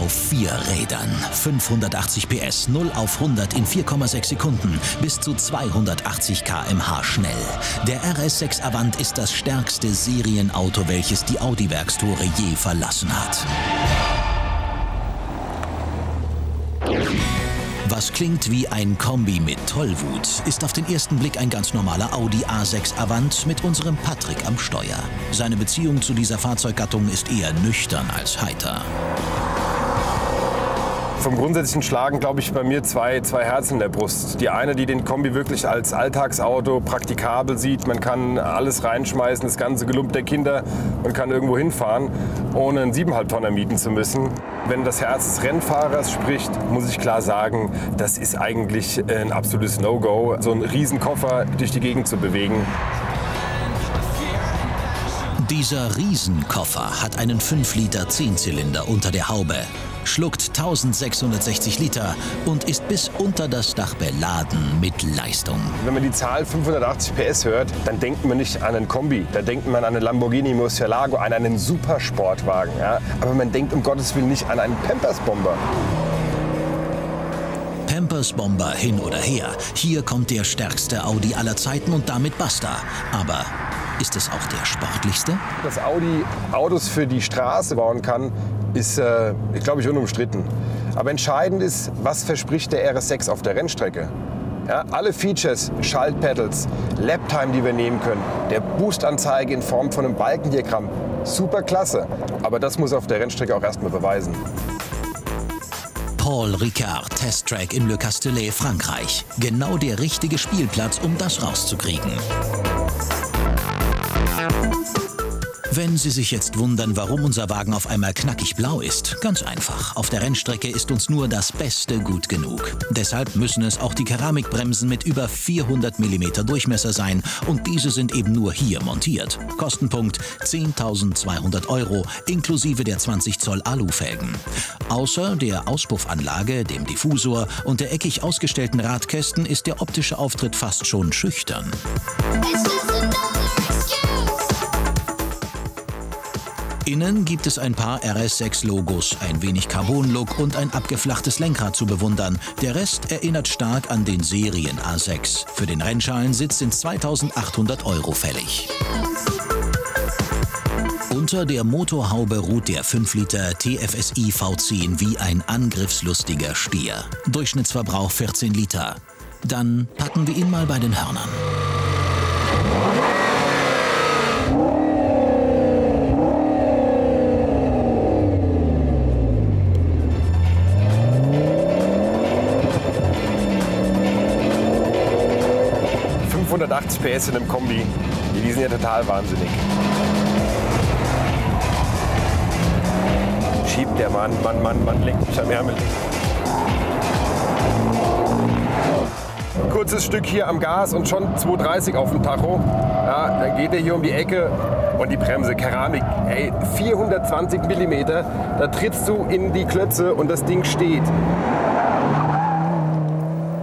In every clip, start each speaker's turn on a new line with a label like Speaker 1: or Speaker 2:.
Speaker 1: auf 4 Rädern. 580 PS, 0 auf 100 in 4,6 Sekunden, bis zu 280 km/h schnell. Der RS6 Avant ist das stärkste Serienauto, welches die Audi-Werkstore je verlassen hat. Was klingt wie ein Kombi mit Tollwut, ist auf den ersten Blick ein ganz normaler Audi A6 Avant mit unserem Patrick am Steuer. Seine Beziehung zu dieser Fahrzeuggattung ist eher nüchtern als heiter.
Speaker 2: Vom Grundsätzlichen schlagen, glaube ich, bei mir zwei Herzen in der Brust. Die eine, die den Kombi wirklich als Alltagsauto praktikabel sieht. Man kann alles reinschmeißen, das ganze Gelump der Kinder und kann irgendwo hinfahren, ohne einen 7,5 Tonner mieten zu müssen. Wenn das Herz des Rennfahrers spricht, muss ich klar sagen, das ist eigentlich ein absolutes No-Go, so einen Riesenkoffer durch die Gegend zu bewegen.
Speaker 1: Dieser Riesenkoffer hat einen 5 Liter 10-Zylinder unter der Haube, schluckt 1660 Liter und ist bis unter das Dach beladen mit Leistung.
Speaker 2: Wenn man die Zahl 580 PS hört, dann denkt man nicht an einen Kombi, da denkt man an einen Lamborghini Murcielago, an einen Supersportwagen. Ja? Aber man denkt um Gottes Willen nicht an einen Pampers-Bomber.
Speaker 1: Pampers-Bomber hin oder her, hier kommt der stärkste Audi aller Zeiten und damit basta. Aber ist es auch der sportlichste?
Speaker 2: Dass Audi Autos für die Straße bauen kann, ist, glaube ich, unumstritten. Aber entscheidend ist, was verspricht der RS6 auf der Rennstrecke? Ja, alle Features, Schaltpedals, Laptime, die wir nehmen können, der Boostanzeige in Form von einem Balkendiagramm, super klasse. Aber das muss auf der Rennstrecke auch erstmal beweisen.
Speaker 1: Paul Ricard, Testtrack in Le Castellet, Frankreich. Genau der richtige Spielplatz, um das rauszukriegen. Wenn Sie sich jetzt wundern, warum unser Wagen auf einmal knackig blau ist, ganz einfach. Auf der Rennstrecke ist uns nur das Beste gut genug. Deshalb müssen es auch die Keramikbremsen mit über 400 mm Durchmesser sein und diese sind eben nur hier montiert. Kostenpunkt 10.200 € inklusive der 20 Zoll Alufelgen. Außer der Auspuffanlage, dem Diffusor und der eckig ausgestellten Radkästen ist der optische Auftritt fast schon schüchtern. Innen gibt es ein paar RS6-Logos, ein wenig Carbon-Look und ein abgeflachtes Lenkrad zu bewundern. Der Rest erinnert stark an den Serien A6. Für den Rennschalensitz sind 2.800 € fällig. Unter der Motorhaube ruht der 5 Liter TFSI V10 wie ein angriffslustiger Stier. Durchschnittsverbrauch 14 Liter. Dann packen wir ihn mal bei den Hörnern.
Speaker 2: PS in einem Kombi, die sind ja total wahnsinnig. Schiebt der Mann, lenkt mich am Ärmel. Kurzes Stück hier am Gas und schon 230 auf dem Tacho. Ja, dann geht er hier um die Ecke und die Bremse, Keramik, ey, 420 mm, da trittst du in die Klötze und das Ding steht.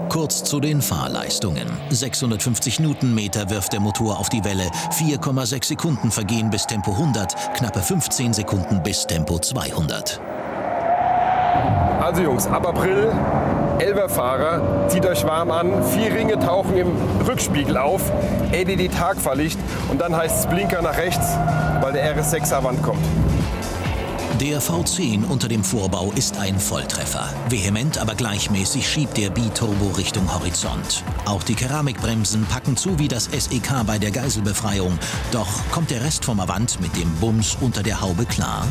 Speaker 1: Kurz zu den Fahrleistungen. 650 Newtonmeter wirft der Motor auf die Welle, 4,6 Sekunden vergehen bis Tempo 100, knappe 15 Sekunden bis Tempo 200.
Speaker 2: Also Jungs, ab April, 11er-Fahrer, zieht euch warm an, 4 Ringe tauchen im Rückspiegel auf, LED-Tagfahrlicht und dann heißt es Blinker nach rechts, weil der RS6 Avant kommt.
Speaker 1: Der V10 unter dem Vorbau ist ein Volltreffer. Vehement, aber gleichmäßig schiebt der Biturbo Richtung Horizont. Auch die Keramikbremsen packen zu wie das SEK bei der Geiselbefreiung. Doch kommt der Rest vom Avant mit dem Bums unter der Haube klar?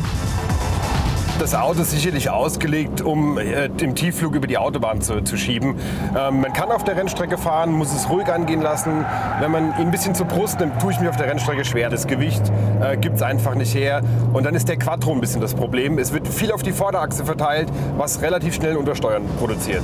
Speaker 2: Das Auto ist sicherlich ausgelegt, um im Tiefflug über die Autobahn zu schieben. Man kann auf der Rennstrecke fahren, muss es ruhig angehen lassen. Wenn man ihn ein bisschen zur Brust nimmt, tue ich mir auf der Rennstrecke schwer. Das Gewicht gibt es einfach nicht her. Und dann ist der Quattro ein bisschen das Problem. Es wird viel auf die Vorderachse verteilt, was relativ schnell Untersteuern produziert.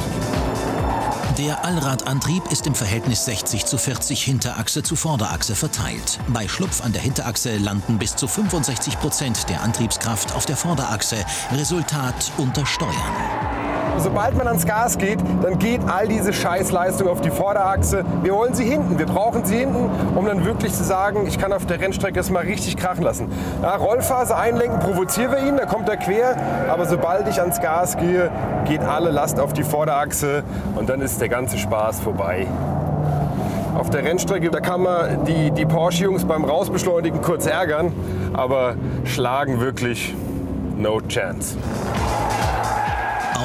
Speaker 1: Der Allradantrieb ist im Verhältnis 60:40 Hinterachse zu Vorderachse verteilt. Bei Schlupf an der Hinterachse landen bis zu 65% der Antriebskraft auf der Vorderachse. Resultat: Untersteuern.
Speaker 2: sobald man ans Gas geht, dann geht all diese Scheißleistung auf die Vorderachse. Wir wollen sie hinten, wir brauchen sie hinten, um dann wirklich zu sagen, ich kann auf der Rennstrecke es mal richtig krachen lassen. Ja, Rollphase einlenken, provozieren wir ihn, da kommt er quer, aber sobald ich ans Gas gehe, geht alle Last auf die Vorderachse und dann ist der ganze Spaß vorbei. Auf der Rennstrecke, da kann man die Porsche-Jungs beim Rausbeschleunigen kurz ärgern, aber schlagen wirklich no chance.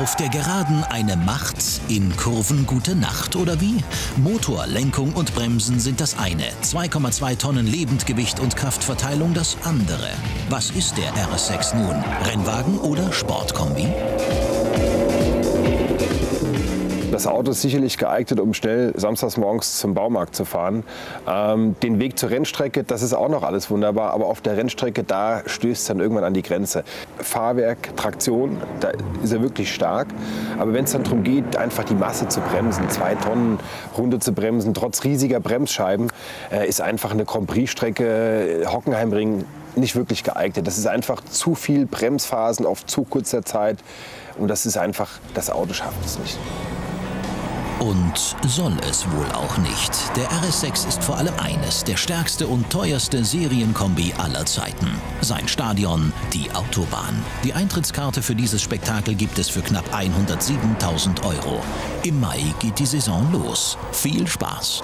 Speaker 1: Auf der Geraden eine Macht, in Kurven gute Nacht, oder wie? Motor, Lenkung und Bremsen sind das eine, 2,2 Tonnen Lebendgewicht und Kraftverteilung das andere. Was ist der RS6 nun? Rennwagen oder Sportkombi?
Speaker 2: Das Auto ist sicherlich geeignet, um schnell samstags morgens zum Baumarkt zu fahren. Den Weg zur Rennstrecke, das ist auch noch alles wunderbar, aber auf der Rennstrecke, da stößt es dann irgendwann an die Grenze. Fahrwerk, Traktion, da ist er wirklich stark, aber wenn es dann darum geht, einfach die Masse zu bremsen, 2 Tonnen runter zu bremsen, trotz riesiger Bremsscheiben, ist einfach eine Grand Prix-Strecke, Hockenheimring, nicht wirklich geeignet. Das ist einfach zu viel Bremsphasen auf zu kurzer Zeit und das ist einfach, das Auto schafft es nicht.
Speaker 1: Und soll es wohl auch nicht. Der RS6 ist vor allem eines, der stärkste und teuerste Serienkombi aller Zeiten. Sein Stadion, die Autobahn. Die Eintrittskarte für dieses Spektakel gibt es für knapp 107.000 €. Im Mai geht die Saison los. Viel Spaß!